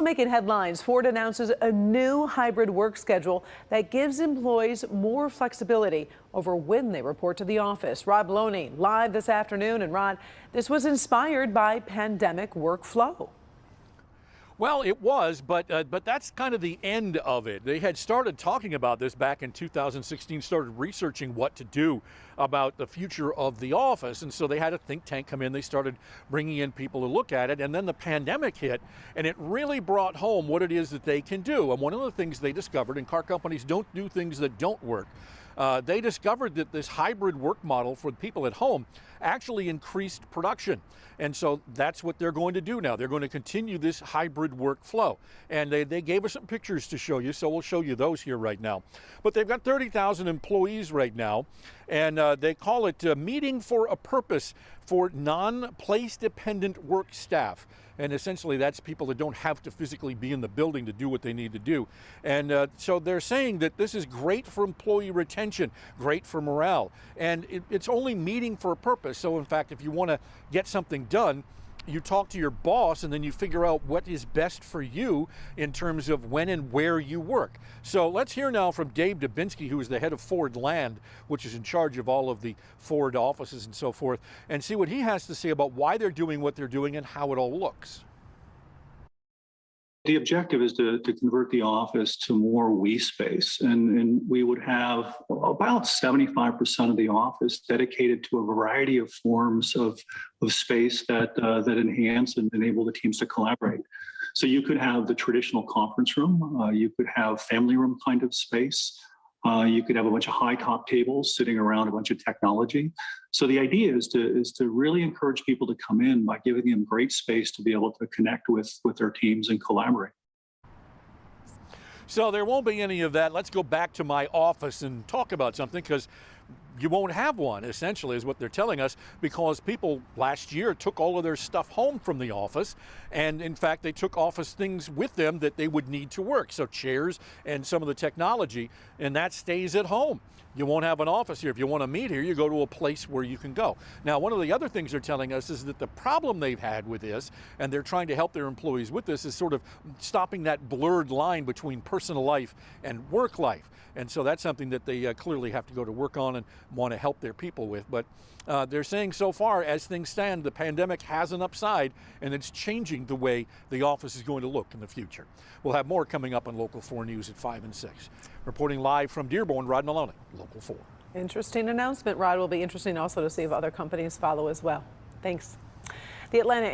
Making headlines, Ford announces a new hybrid work schedule that gives employees more flexibility over when they report to the office. Rod Maloney live this afternoon. And Rod, this was inspired by pandemic workflow. Well, it was, but that's kind of the end of it. They had started talking about this back in 2016, started researching what to do about the future of the office. And so they had a think tank come in. They started bringing in people to look at it. And then the pandemic hit, and it really brought home what it is that they can do. And one of the things they discovered, and car companies don't do things that don't work, they discovered that this hybrid work model for people at home actually increased production. And so that's what they're going to do now. They're going to continue this hybrid workflow. And they gave us some pictures to show you, so we'll show you those here right now. But they've got 30,000 employees right now, and they call it Meeting for a Purpose for non-place dependent work staff. And essentially that's people that don't have to physically be in the building to do what they need to do. And so they're saying that this is great for employee retention, great for morale, and it's only meeting for a purpose. So in fact, if you want to get something done, you talk to your boss and then you figure out what is best for you in terms of when and where you work. So let's hear now from Dave Dubinsky, who is the head of Ford Land, which is in charge of all of the Ford offices and so forth, and see what he has to say about why they're doing what they're doing and how it all looks. The objective is to convert the office to more we space, and we would have about 75% of the office dedicated to a variety of forms of space that enhance and enable the teams to collaborate. So you could have the traditional conference room, you could have family room kind of space, you could have a bunch of high top tables sitting around a bunch of technology. So the idea is to really encourage people to come in by giving them great space to be able to connect with their teams and collaborate. So there won't be any of that. Let's go back to my office and talk about something, because you won't have one, essentially, is what they're telling us, because people last year took all of their stuff home from the office. And in fact, they took office things with them that they would need to work. So chairs and some of the technology, and that stays at home. You won't have an office here. If you want to meet here, you go to a place where you can go. Now, one of the other things they're telling us is that the problem they've had with this, and they're trying to help their employees with this, is sort of stopping that blurred line between personal life and work life. And so that's something that they clearly have to go to work on and want to help their people with. But they're saying so far, as things stand, the pandemic has an upside, and it's changing the way the office is going to look in the future. We'll have more coming up on Local 4 News at 5 and 6. Reporting live from Dearborn, Rod Maloney, Local 4. Interesting announcement, Rod. Will be interesting also to see if other companies follow as well. Thanks. The Atlanta